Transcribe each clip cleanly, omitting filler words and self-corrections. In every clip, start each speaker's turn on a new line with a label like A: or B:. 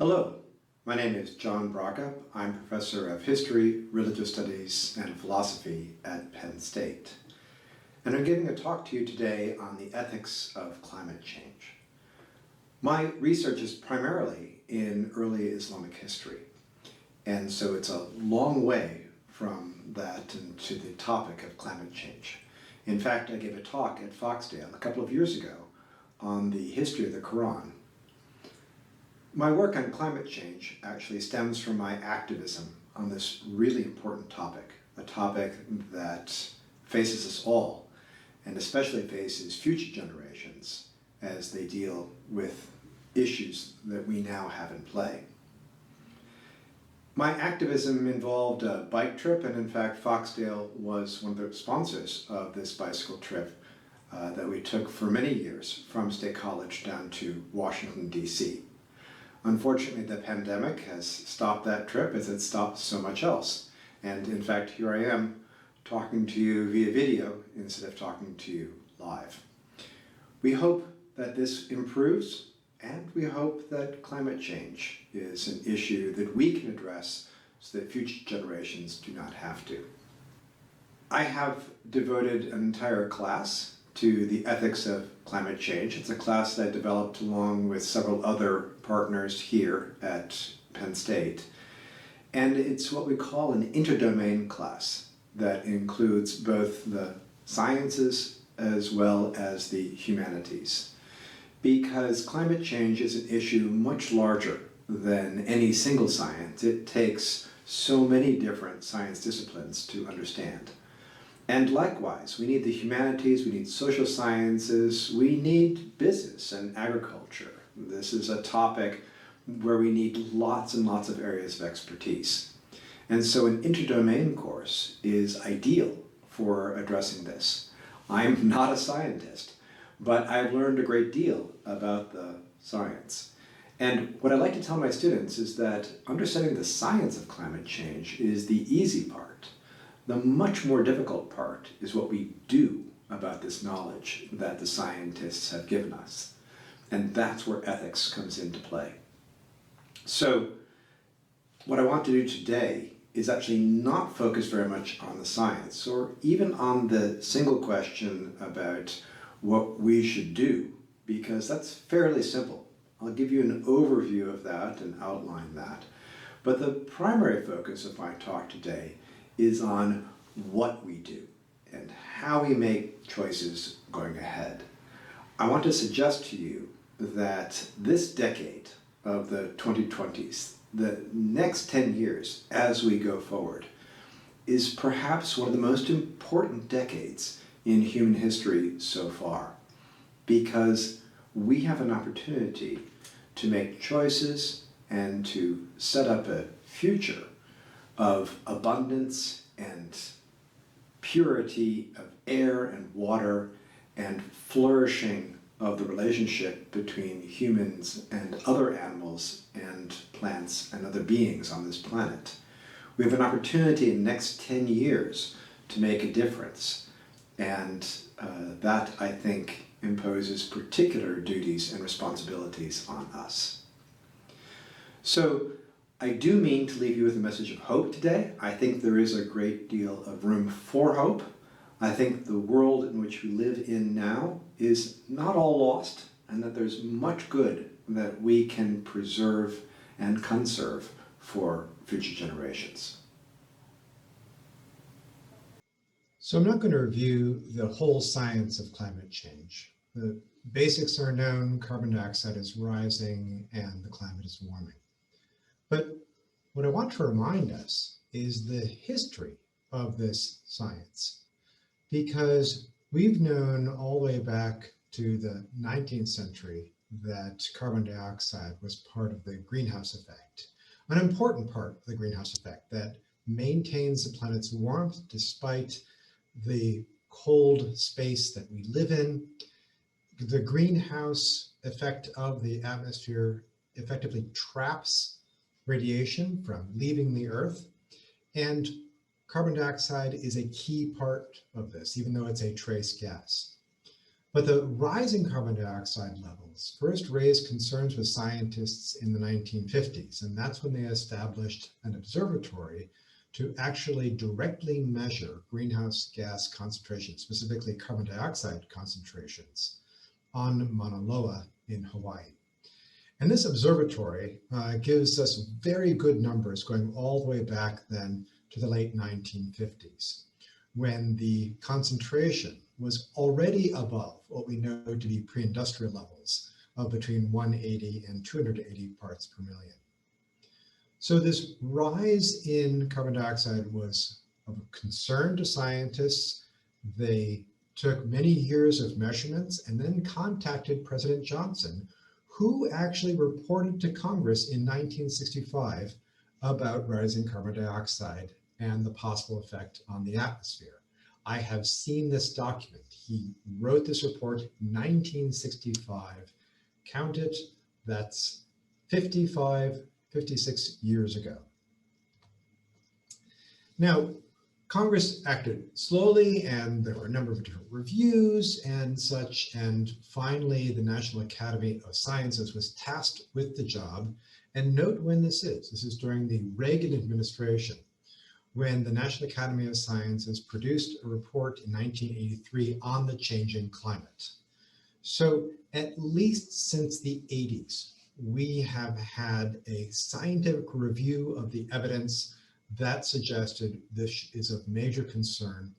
A: Hello, my name is John Brockup. I'm professor of history, religious studies, and philosophy at Penn State. And I'm giving a talk to you today on the ethics of climate change. My research is primarily in early Islamic history, and so it's a long way from that to the topic of climate change. In fact, I gave a talk at Foxdale a couple of years ago on the history of the Quran. My work on climate change actually stems from my activism on this really important topic, a topic that faces us all, and especially faces future generations as they deal with issues that we now have in play. My activism involved a bike trip, and in fact, Foxdale was one of the sponsors of this bicycle trip that we took for many years from State College down to Washington, D.C. Unfortunately, the pandemic has stopped that trip as it stopped so much else. And in fact, here I am talking to you via video instead of talking to you live. We hope that this improves, and we hope that climate change is an issue that we can address so that future generations do not have to. I have devoted an entire class to the ethics of climate change. It's a class that I developed along with several other partners here at Penn State. And it's what we call an interdomain class that includes both the sciences as well as the humanities. Because climate change is an issue much larger than any single science. It takes so many different science disciplines to understand. And likewise, we need the humanities, we need social sciences, we need business and agriculture. This is a topic where we need lots and lots of areas of expertise. And so an interdomain course is ideal for addressing this. I'm not a scientist, but I've learned a great deal about the science. And what I like to tell my students is that understanding the science of climate change is the easy part. The much more difficult part is what we do about this knowledge that the scientists have given us. And that's where ethics comes into play. So what I want to do today is actually not focus very much on the science or even on the single question about what we should do, because that's fairly simple. I'll give you an overview of that and outline that. But the primary focus of my talk today is on what we do and how we make choices going ahead. I want to suggest to you that this decade of the 2020s, the next 10 years as we go forward, is perhaps one of the most important decades in human history so far, because we have an opportunity to make choices and to set up a future of abundance and purity of air and water and flourishing of the relationship between humans and other animals and plants and other beings on this planet. We have an opportunity in the next 10 years to make a difference, and that, I think, imposes particular duties and responsibilities on us. So I do mean to leave you with a message of hope today. I think there is a great deal of room for hope. I think the world in which we live in now is not all lost, and that there's much good that we can preserve and conserve for future generations.
B: So I'm not going to review the whole science of climate change. The basics are known: carbon dioxide is rising and the climate is warming. But what I want to remind us is the history of this science, because we've known all the way back to the 19th century that carbon dioxide was part of the greenhouse effect, an important part of the greenhouse effect that maintains the planet's warmth despite the cold space that we live in. The greenhouse effect of the atmosphere effectively traps radiation from leaving the Earth, and carbon dioxide is a key part of this, even though it's a trace gas. But the rising carbon dioxide levels first raised concerns with scientists in the 1950s, and that's when they established an observatory to actually directly measure greenhouse gas concentrations, specifically carbon dioxide concentrations, on Mauna Loa in Hawaii. And this observatory gives us very good numbers going all the way back then to the late 1950s, when the concentration was already above what we know to be pre-industrial levels of between 180 and 280 parts per million. So this rise in carbon dioxide was of concern to scientists. They took many years of measurements and then contacted President Johnson, who actually reported to Congress in 1965 about rising carbon dioxide and the possible effect on the atmosphere. I have seen this document. He wrote this report in 1965. Count it, that's 56 years ago. Now, Congress acted slowly, and there were a number of different reviews and such, and finally the National Academy of Sciences was tasked with the job. And note when this is. This is during the Reagan administration, when the National Academy of Sciences produced a report in 1983 on the changing climate. So at least since the 80s, we have had a scientific review of the evidence that suggested this is of major concern,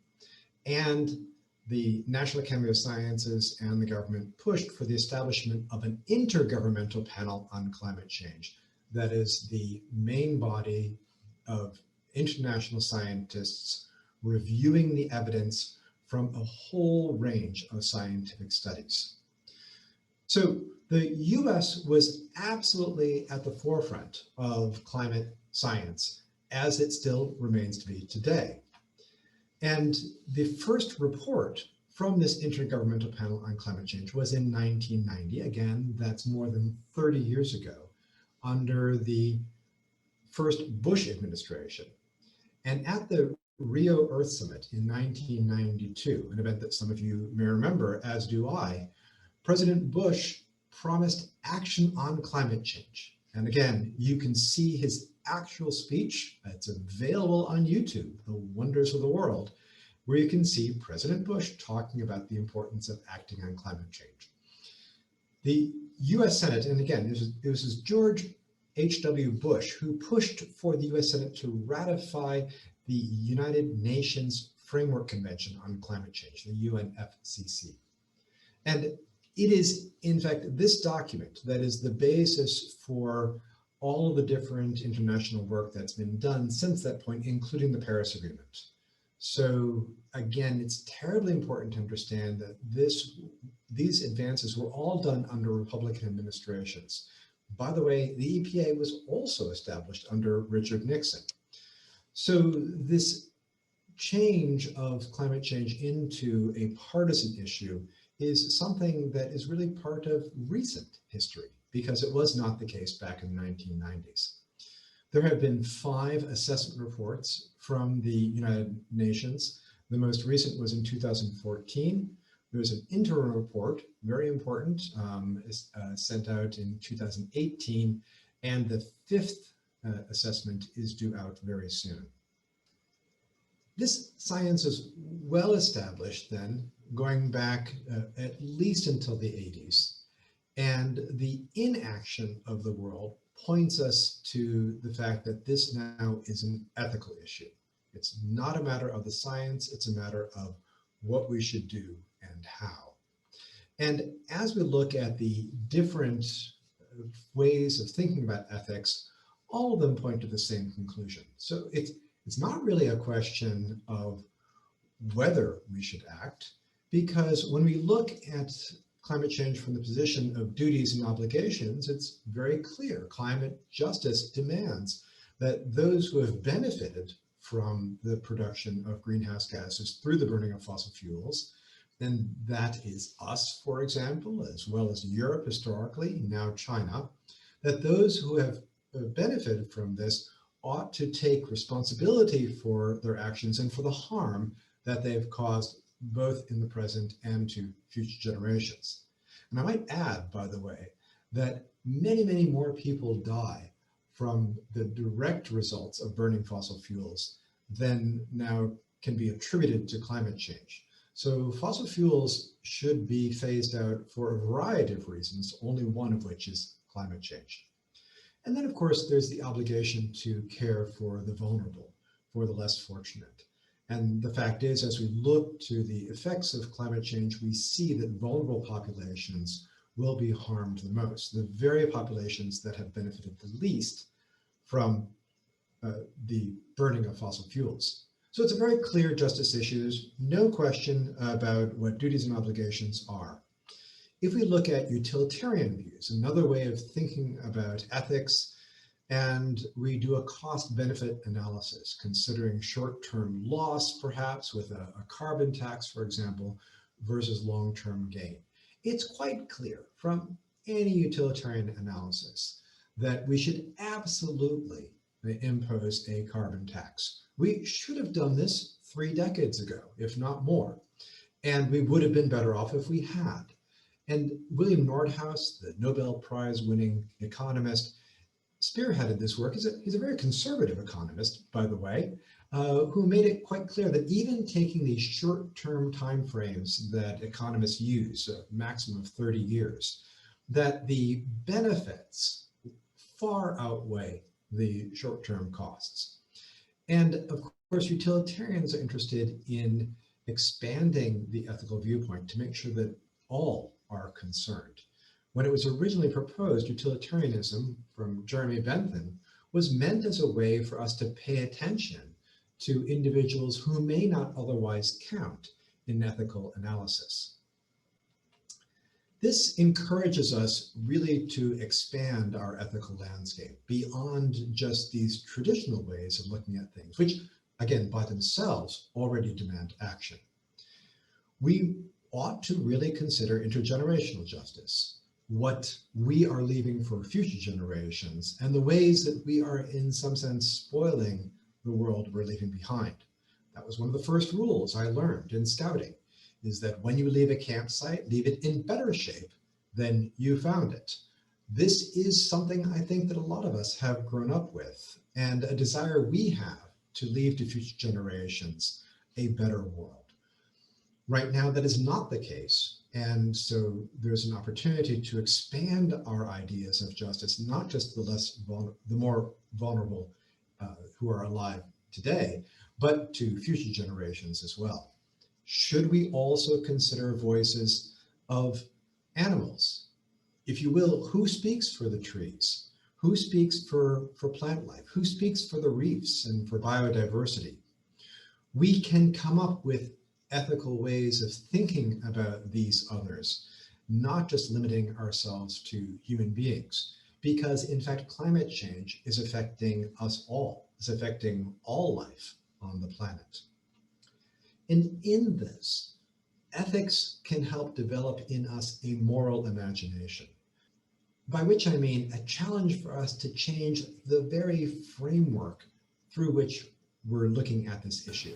B: and the National Academy of Sciences and the government pushed for the establishment of an intergovernmental panel on climate change. That is the main body of international scientists reviewing the evidence from a whole range of scientific studies. So the US was absolutely at the forefront of climate science, as it still remains to be today. And the first report from this Intergovernmental Panel on Climate Change was in 1990. Again, that's more than 30 years ago, under the first Bush administration. And at the Rio Earth Summit in 1992, an event that some of you may remember, as do I, President Bush promised action on climate change. And again, you can see his actual speech. It's available on YouTube, The Wonders of the World, where you can see President Bush talking about the importance of acting on climate change. The US Senate, and again, it was George H.W. Bush who pushed for the US Senate to ratify the United Nations Framework Convention on Climate Change, the UNFCCC. And it is, in fact, this document that is the basis for all of the different international work that's been done since that point, including the Paris Agreement. So again, it's terribly important to understand that these advances were all done under Republican administrations. By the way, the EPA was also established under Richard Nixon. So this change of climate change into a partisan issue is something that is really part of recent history, because it was not the case back in the 1990s. There have been 5 assessment reports from the United Nations. The most recent was in 2014. There was an interim report, very important, sent out in 2018, and the 5th assessment is due out very soon. This science is well established then, going back at least until the 80s. And the inaction of the world points us to the fact that this now is an ethical issue. It's not a matter of the science, it's a matter of what we should do and how. And as we look at the different ways of thinking about ethics, all of them point to the same conclusion. So it's not really a question of whether we should act, because when we look at climate change from the position of duties and obligations, it's very clear. Climate justice demands that those who have benefited from the production of greenhouse gases through the burning of fossil fuels, and that is us, for example, as well as Europe historically, now China, that those who have benefited from this ought to take responsibility for their actions and for the harm that they've caused both in the present and to future generations. And I might add, by the way, that many, many more people die from the direct results of burning fossil fuels than now can be attributed to climate change. So fossil fuels should be phased out for a variety of reasons, only one of which is climate change. And then, of course, there's the obligation to care for the vulnerable, for the less fortunate. And the fact is, as we look to the effects of climate change, we see that vulnerable populations will be harmed the most, the very populations that have benefited the least from the burning of fossil fuels. So it's a very clear justice issue, no question about what duties and obligations are. If we look at utilitarian views, another way of thinking about ethics, and we do a cost-benefit analysis, considering short-term loss, perhaps with a carbon tax, for example, versus long-term gain. It's quite clear from any utilitarian analysis that we should absolutely impose a carbon tax. We should have done this 3 decades ago, if not more, and we would have been better off if we had. And William Nordhaus, the Nobel Prize-winning economist, spearheaded this work. He's a very conservative economist, by the way, who made it quite clear that even taking these short-term timeframes that economists use, a maximum of 30 years, that the benefits far outweigh the short-term costs. And of course, utilitarians are interested in expanding the ethical viewpoint to make sure that all are concerned. When it was originally proposed, utilitarianism from Jeremy Bentham was meant as a way for us to pay attention to individuals who may not otherwise count in ethical analysis. This encourages us really to expand our ethical landscape beyond just these traditional ways of looking at things, which, again, by themselves already demand action. We ought to really consider intergenerational justice, what we are leaving for future generations, and the ways that we are in some sense spoiling the world we're leaving behind. That was one of the first rules I learned in scouting, is that when you leave a campsite, leave it in better shape than you found it. This is something I think that a lot of us have grown up with, and a desire we have to leave to future generations a better world. Right now, that is not the case. And so there's an opportunity to expand our ideas of justice, not just the more vulnerable who are alive today, but to future generations as well. Should we also consider voices of animals? If you will, who speaks for the trees? Who speaks for plant life? Who speaks for the reefs and for biodiversity? We can come up with ethical ways of thinking about these others, not just limiting ourselves to human beings, because in fact, climate change is affecting us all, is affecting all life on the planet. And in this, ethics can help develop in us a moral imagination, by which I mean a challenge for us to change the very framework through which we're looking at this issue.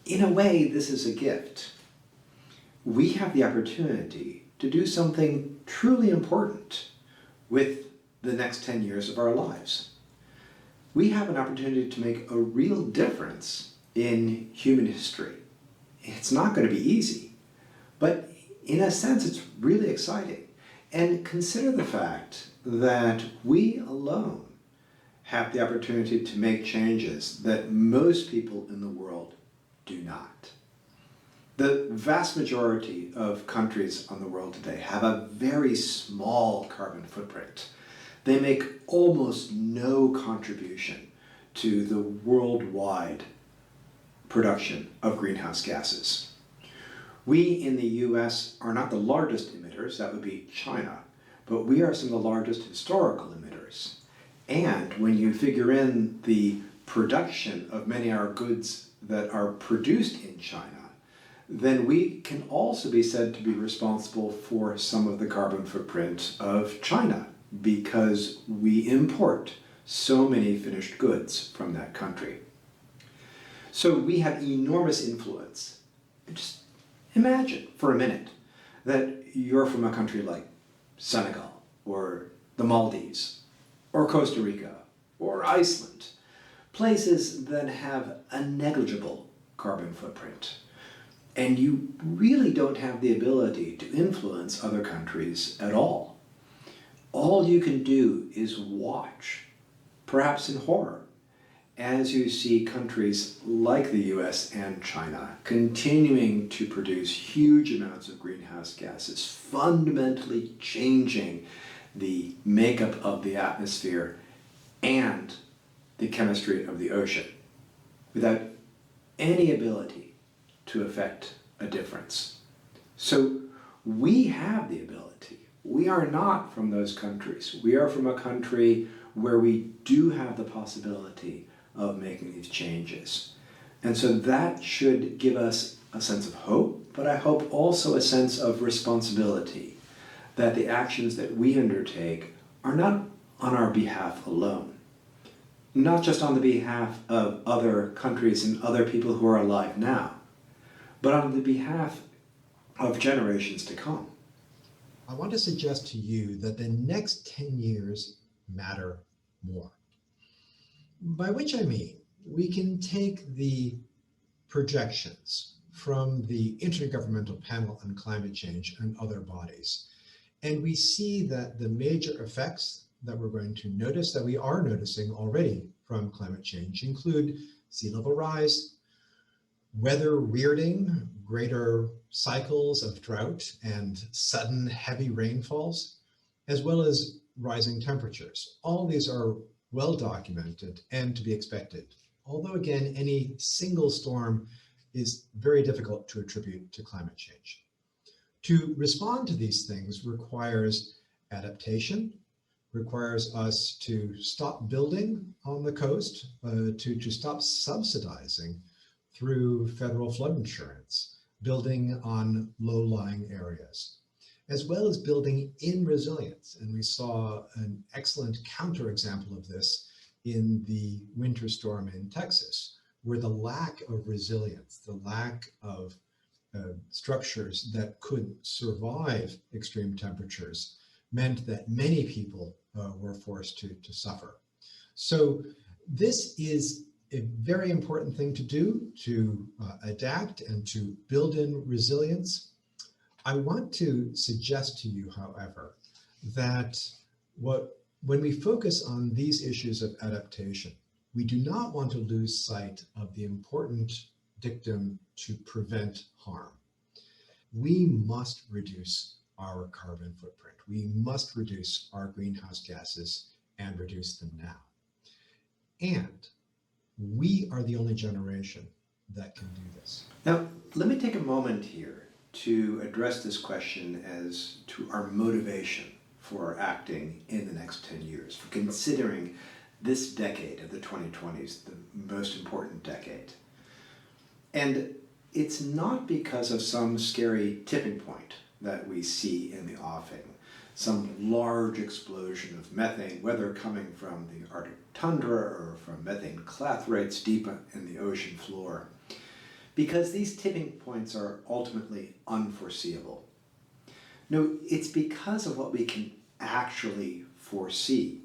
A: In a way, this is a gift. We have the opportunity to do something truly important with the next 10 years of our lives. We have an opportunity to make a real difference in human history. It's not going to be easy, but in a sense, it's really exciting. And consider the fact that we alone have the opportunity to make changes that most people in the world do not. The vast majority of countries on the world today have a very small carbon footprint. They make almost no contribution to the worldwide production of greenhouse gases. We in the US are not the largest emitters, that would be China, but we are some of the largest historical emitters. And when you figure in the production of many of our goods that are produced in China, then we can also be said to be responsible for some of the carbon footprint of China, because we import so many finished goods from that country. So we have enormous influence Imagine for a minute that you're from a country like Senegal or the Maldives or Costa Rica or Iceland, places that have a negligible carbon footprint. And you really don't have the ability to influence other countries at all. All you can do is watch, perhaps in horror, as you see countries like the US and China continuing to produce huge amounts of greenhouse gases, fundamentally changing the makeup of the atmosphere and the chemistry of the ocean, without any ability to affect a difference. So we have the ability. We are not from those countries. We are from a country where we do have the possibility of making these changes. And so that should give us a sense of hope, but I hope also a sense of responsibility, that the actions that we undertake are not on our behalf alone, not just on the behalf of other countries and other people who are alive now, but on the behalf of generations to come.
B: I want to suggest to you that the next 10 years matter more. By which I mean, we can take the projections from the Intergovernmental Panel on Climate Change and other bodies, and we see that the major effects that we're going to notice, that we are noticing already from climate change, include sea level rise, weather weirding, greater cycles of drought and sudden heavy rainfalls, as well as rising temperatures. All these are well documented and to be expected. Although again, any single storm is very difficult to attribute to climate change. To respond to these things requires adaptation, requires us to stop building on the coast, to stop subsidizing through federal flood insurance, building on low-lying areas, as well as building in resilience. And we saw an excellent counterexample of this in the winter storm in Texas, where the lack of resilience, the lack of structures that could survive extreme temperatures meant that many people were forced to suffer. So this is a very important thing to do, to adapt and to build in resilience. I want to suggest to you, however, that when we focus on these issues of adaptation, we do not want to lose sight of the important dictum to prevent harm. We must reduce our carbon footprint. We must reduce our greenhouse gases and reduce them now. And we are the only generation that can do this.
A: Now, let me take a moment here to address this question as to our motivation for acting in the next 10 years, for considering this decade of the 2020s the most important decade. And it's not because of some scary tipping point that we see in the offing, some large explosion of methane, whether coming from the Arctic tundra or from methane clathrates deep in the ocean floor, because these tipping points are ultimately unforeseeable. No, it's because of what we can actually foresee,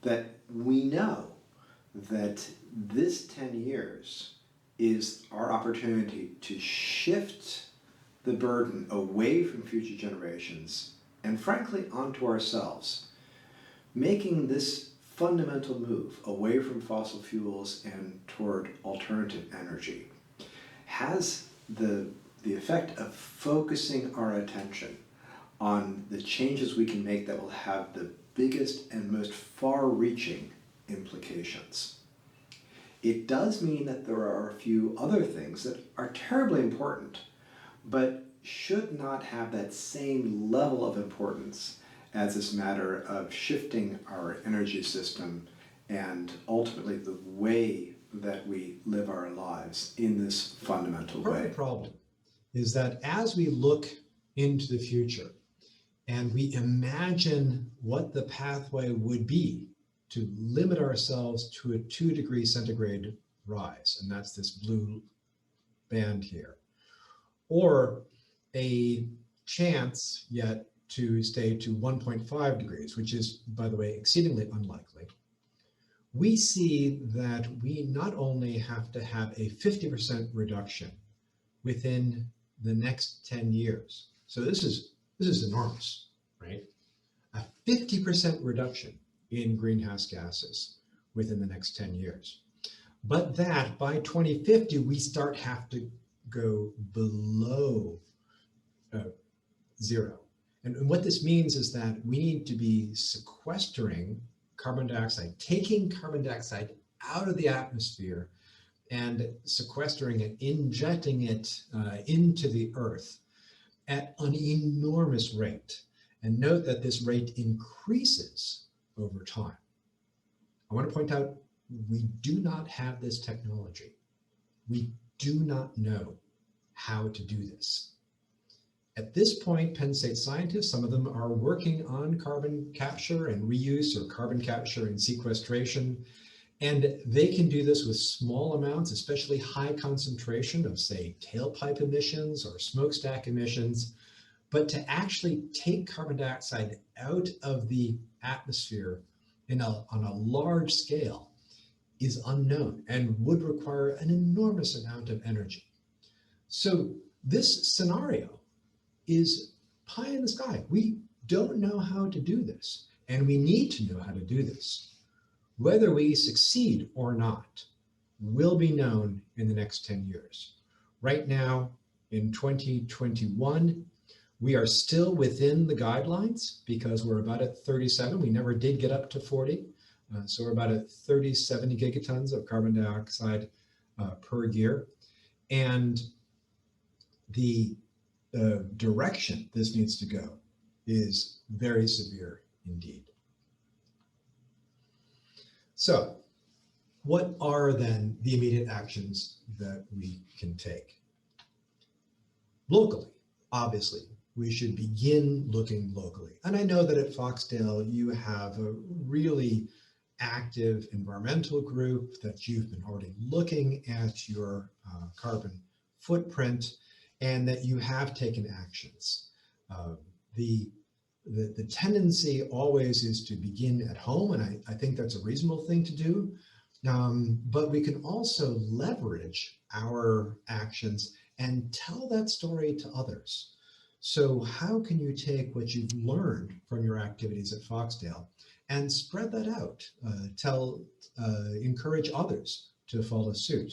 A: that we know that this 10 years is our opportunity to shift the burden away from future generations and frankly onto ourselves, making this fundamental move away from fossil fuels and toward alternative energy has the effect of focusing our attention on the changes we can make that will have the biggest and most far-reaching implications. It does mean that there are a few other things that are terribly important, but should not have that same level of importance as this matter of shifting our energy system and ultimately the way that we live our lives in this fundamental
B: Part of
A: way.
B: the problem is that as we look into the future and we imagine what the pathway would be to limit ourselves to a 2 degrees centigrade rise, and that's this blue band here, or a chance yet to stay to 1.5 degrees, which is, by the way, exceedingly unlikely, we see that we not only have to have a 50% reduction within the next 10 years. So this is enormous, right? A 50% reduction in greenhouse gases within the next 10 years. But that by 2050, we have to go below zero. And what this means is that we need to be sequestering carbon dioxide, taking carbon dioxide out of the atmosphere and sequestering it, injecting it into the earth at an enormous rate. And note that this rate increases over time. I want to point out, we do not have this technology. We do not know how to do this. At this point, Penn State scientists, some of them are working on carbon capture and reuse, or carbon capture and sequestration. And they can do this with small amounts, especially high concentration of, say, tailpipe emissions or smokestack emissions. But to actually take carbon dioxide out of the atmosphere on a large scale is unknown and would require an enormous amount of energy. So this scenario is pie in the sky. We don't know how to do this, and we need to know how to do this. Whether we succeed or not will be known in the next 10 years. Right now, in 2021, we are still within the guidelines because we're about at 37. We never did get up to 40. So we're about at 37 gigatons of carbon dioxide per year. And the direction this needs to go is very severe indeed. So what are then the immediate actions that we can take? Locally, obviously, we should begin looking locally. And I know that at Foxdale, you have a really active environmental group, that you've been already looking at your carbon footprint, and that you have taken actions. The tendency always is to begin at home, and I think that's a reasonable thing to do. But we can also leverage our actions and tell that story to others. So how can you take what you've learned from your activities at Foxdale and spread that out, encourage others to follow suit?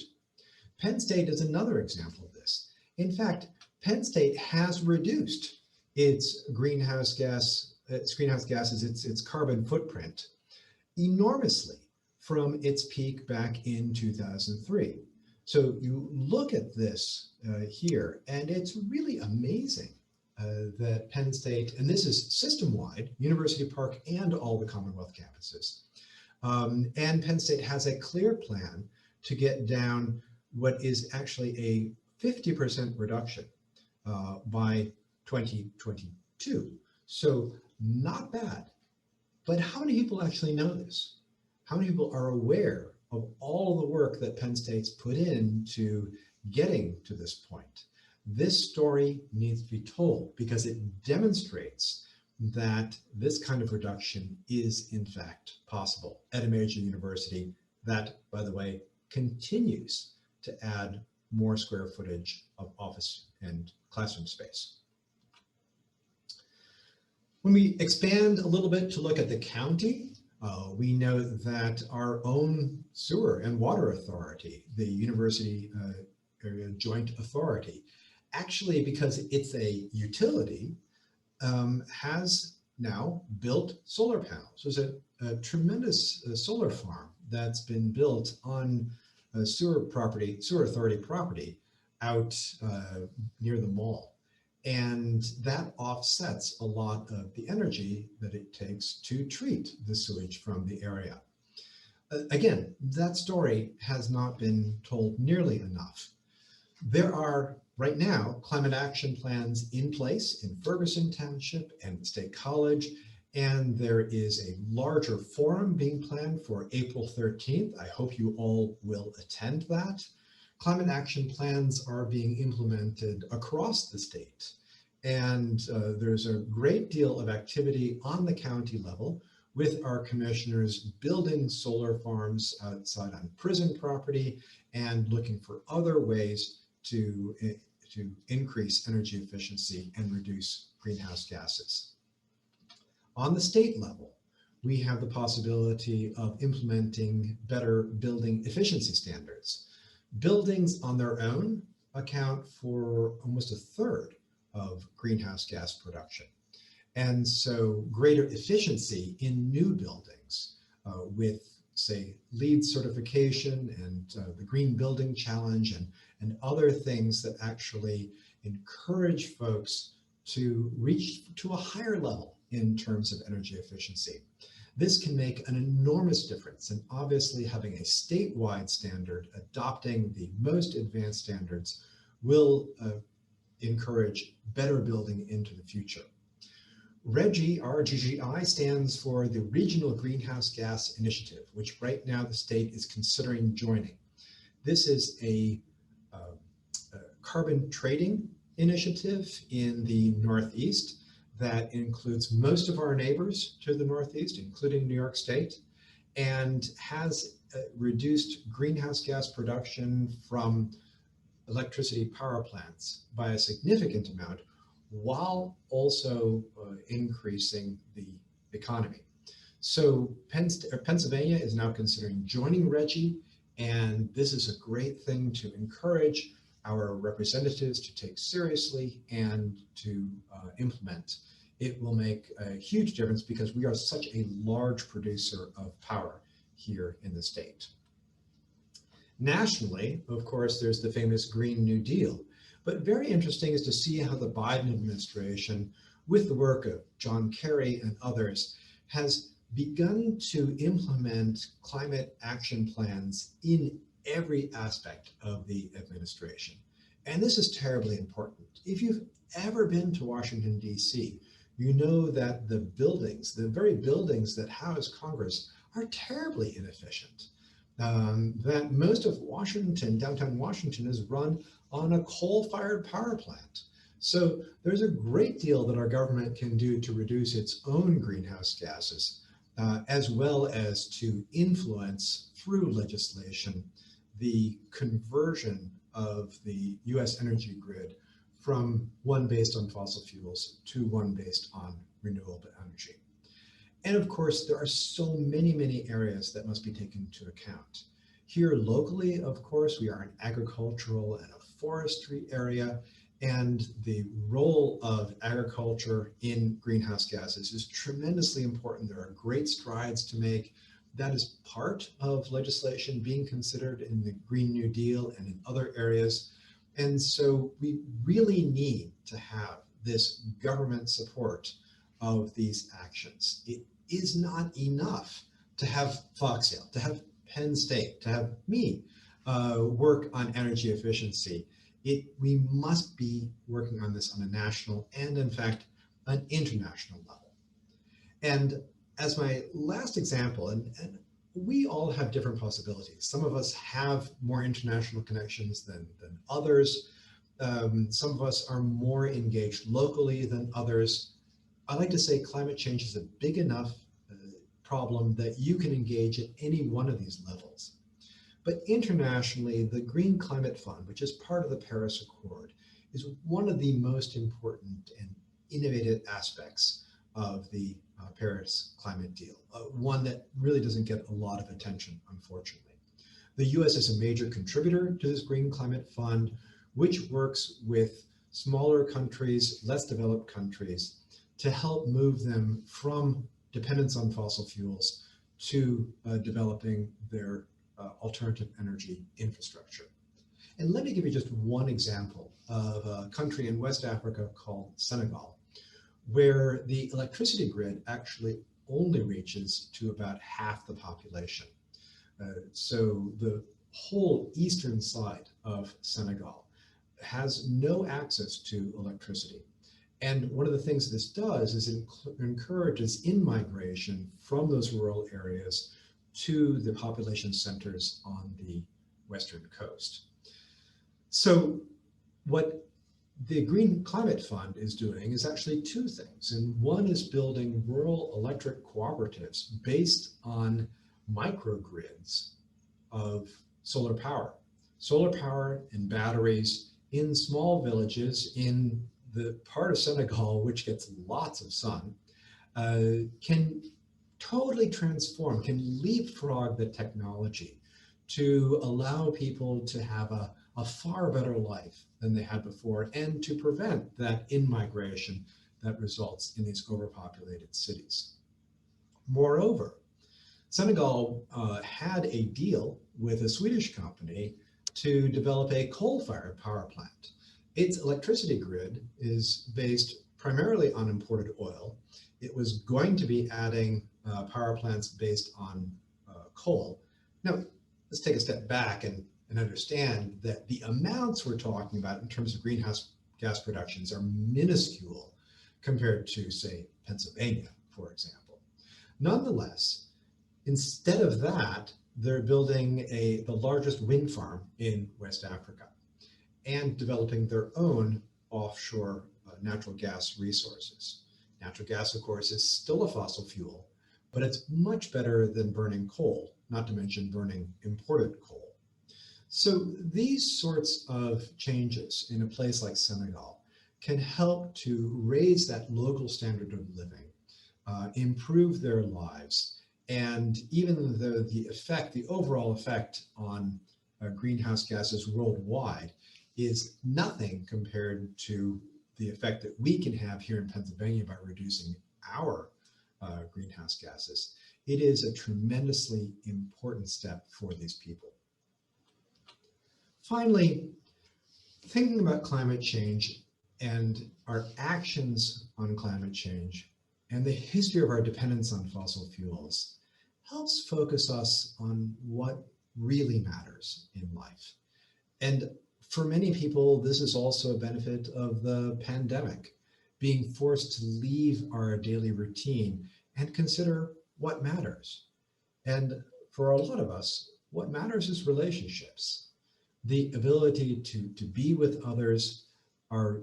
B: Penn State is another example of this. In fact, Penn State has reduced its greenhouse gases, its carbon footprint enormously from its peak back in 2003. So you look at this here, and it's really amazing that Penn State, and this is system-wide, University Park and all the Commonwealth campuses, and Penn State has a clear plan to get down what is actually a 50% reduction by 2022. So not bad. But how many people actually know this? How many people are aware of all the work that Penn State's put into getting to this point? This story needs to be told because it demonstrates that this kind of reduction is in fact possible at a major university that, by the way, continues to add more square footage of office and classroom space. When we expand a little bit to look at the county, we know that our own sewer and water authority, the University Area Joint Authority, actually, because it's a utility, has now built solar panels. There's a tremendous solar farm that's been built on sewer authority property out near the mall. And that offsets a lot of the energy that it takes to treat the sewage from the area. Again, that story has not been told nearly enough. There are right now climate action plans in place in Ferguson Township and State College, and there is a larger forum being planned for April 13th. I hope you all will attend that. Climate action plans are being implemented across the state. And there's a great deal of activity on the county level with our commissioners building solar farms outside on prison property and looking for other ways to increase energy efficiency and reduce greenhouse gases. On the state level, we have the possibility of implementing better building efficiency standards. Buildings on their own account for almost a third of greenhouse gas production. And so greater efficiency in new buildings with, say, LEED certification and the Green Building Challenge and other things that actually encourage folks to reach to a higher level in terms of energy efficiency. This can make an enormous difference, and obviously having a statewide standard, adopting the most advanced standards, will encourage better building into the future. RGGI, RGGI stands for the Regional Greenhouse Gas Initiative, which right now the state is considering joining. This is a carbon trading initiative in the Northeast that includes most of our neighbors to the Northeast, including New York State, and has reduced greenhouse gas production from electricity power plants by a significant amount, while also increasing the economy. So Pennsylvania is now considering joining RGGI, and this is a great thing to encourage our representatives to take seriously and to implement. It will make a huge difference because we are such a large producer of power here in the state. Nationally, of course, there's the famous Green New Deal. But very interesting is to see how the Biden administration, with the work of John Kerry and others, has begun to implement climate action plans in every aspect of the administration. And this is terribly important. If you've ever been to Washington, D.C., you know that the buildings, the very buildings that house Congress, are terribly inefficient. That most of Washington, downtown Washington, is run on a coal-fired power plant. So there's a great deal that our government can do to reduce its own greenhouse gases, as well as to influence through legislation the conversion of the US energy grid from one based on fossil fuels to one based on renewable energy. And of course, there are so many, many areas that must be taken into account. Here locally, of course, we are an agricultural and a forestry area, and the role of agriculture in greenhouse gases is tremendously important. There are great strides to make. That is part of legislation being considered in the Green New Deal and in other areas. And so we really need to have this government support of these actions. It is not enough to have Foxdale, to have Penn State, to have me work on energy efficiency. We must be working on this on a national and, in fact, an international level. And as my last example, and we all have different possibilities. Some of us have more international connections than others. Some of us are more engaged locally than others. I like to say climate change is a big enough problem that you can engage at any one of these levels. But internationally, the Green Climate Fund, which is part of the Paris Accord, is one of the most important and innovative aspects of the Paris climate deal, one that really doesn't get a lot of attention, unfortunately. The US is a major contributor to this Green Climate Fund, which works with smaller countries, less developed countries, to help move them from dependence on fossil fuels to developing their alternative energy infrastructure. And let me give you just one example of a country in West Africa called Senegal, where the electricity grid actually only reaches to about half the population. So the whole eastern side of Senegal has no access to electricity. And one of the things this does is it encourages in-migration from those rural areas to the population centers on the western coast. So what the Green Climate Fund is doing is actually two things. And one is building rural electric cooperatives based on microgrids of solar power and batteries in small villages in the part of Senegal which gets lots of sun, can totally transform, can leapfrog the technology to allow people to have a far better life than they had before and to prevent that in-migration that results in these overpopulated cities. Moreover, Senegal had a deal with a Swedish company to develop a coal-fired power plant. Its electricity grid is based primarily on imported oil. It was going to be adding power plants based on coal. Now, let's take a step back and understand that the amounts we're talking about in terms of greenhouse gas productions are minuscule compared to, say, Pennsylvania, for example. Nonetheless, instead of that, they're building the largest wind farm in West Africa and developing their own offshore natural gas resources. Natural gas, of course, is still a fossil fuel, but it's much better than burning coal, not to mention burning imported coal. So these sorts of changes in a place like Senegal can help to raise that local standard of living, improve their lives, and even though the overall effect on greenhouse gases worldwide is nothing compared to the effect that we can have here in Pennsylvania by reducing our greenhouse gases, it is a tremendously important step for these people. Finally, thinking about climate change and our actions on climate change and the history of our dependence on fossil fuels helps focus us on what really matters in life. And for many people, this is also a benefit of the pandemic, being forced to leave our daily routine and consider what matters. And for a lot of us, what matters is relationships, the ability to be with others, our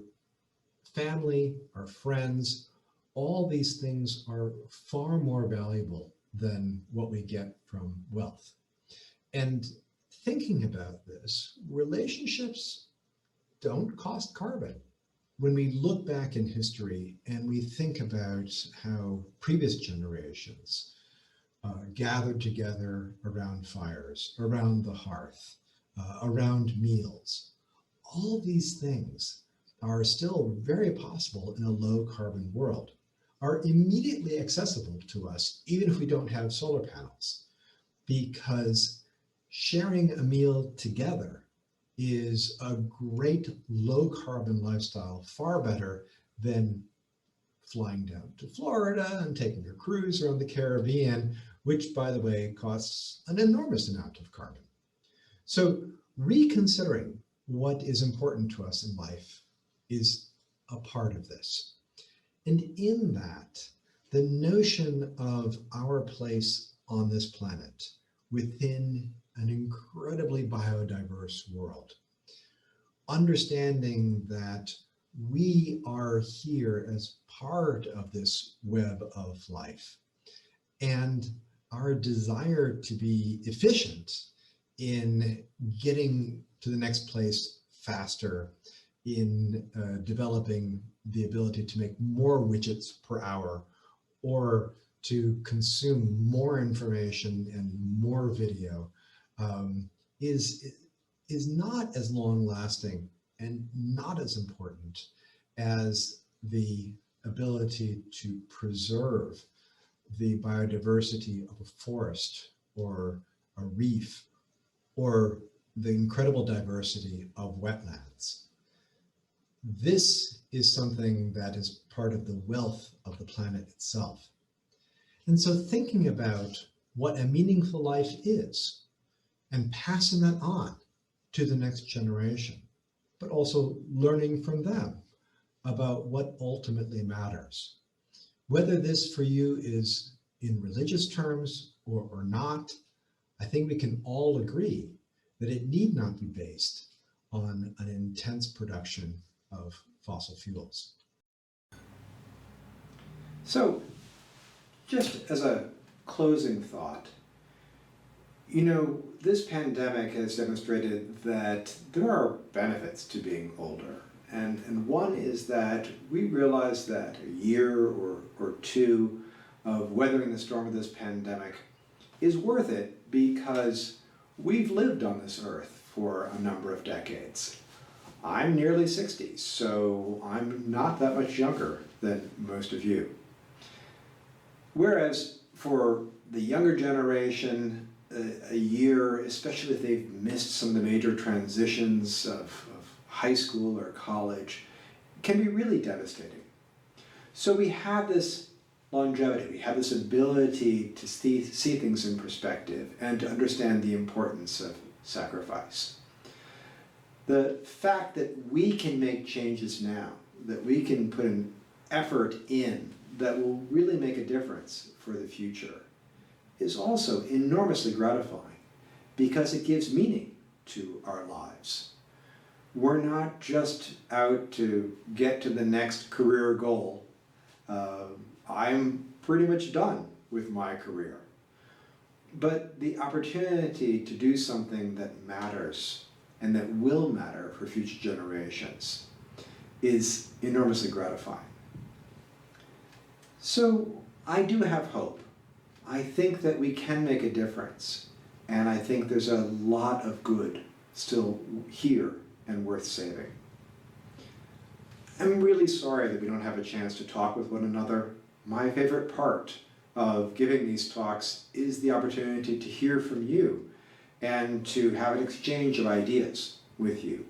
B: family, our friends. All these things are far more valuable than what we get from wealth. And thinking about this, relationships don't cost carbon. When we look back in history and we think about how previous generations gathered together around fires, around the hearth, around meals, all these things are still very possible in a low carbon world, are immediately accessible to us, even if we don't have solar panels, because sharing a meal together is a great low carbon lifestyle, far better than flying down to Florida and taking a cruise around the Caribbean, which, by the way, costs an enormous amount of carbon. So reconsidering what is important to us in life is a part of this. And in that, the notion of our place on this planet within an incredibly biodiverse world, understanding that we are here as part of this web of life, and our desire to be efficient in getting to the next place faster, in developing the ability to make more widgets per hour, or to consume more information and more video, is not as long lasting and not as important as the ability to preserve the biodiversity of a forest or a reef or the incredible diversity of wetlands. This is something that is part of the wealth of the planet itself. And so thinking about what a meaningful life is and passing that on to the next generation, but also learning from them about what ultimately matters. Whether this for you is in religious terms or not, I think we can all agree that it need not be based on an intense production of fossil fuels.
A: So, just as a closing thought, this pandemic has demonstrated that there are benefits to being older. And one is that we realize that a year or two of weathering the storm of this pandemic is worth it because we've lived on this earth for a number of decades. I'm nearly 60, so I'm not that much younger than most of you. Whereas for the younger generation, a year, especially if they've missed some of the major transitions of high school or college, can be really devastating. So we have this longevity, we have this ability to see things in perspective and to understand the importance of sacrifice. The fact that we can make changes now, that we can put an effort in that will really make a difference for the future, is also enormously gratifying because it gives meaning to our lives. We're not just out to get to the next career goal. I'm pretty much done with my career. But the opportunity to do something that matters and that will matter for future generations is enormously gratifying. So I do have hope. I think that we can make a difference, and I think there's a lot of good still here and worth saving. I'm really sorry that we don't have a chance to talk with one another. My favorite part of giving these talks is the opportunity to hear from you and to have an exchange of ideas with you.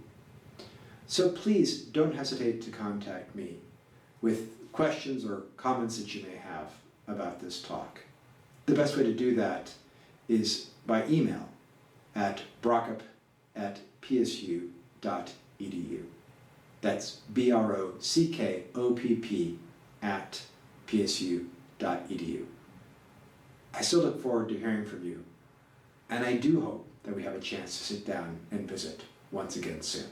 A: So please don't hesitate to contact me with questions or comments that you may have about this talk. The best way to do that is by email at brockop@psu.edu. That's brockop@psu.edu. I still look forward to hearing from you, and I do hope that we have a chance to sit down and visit once again soon.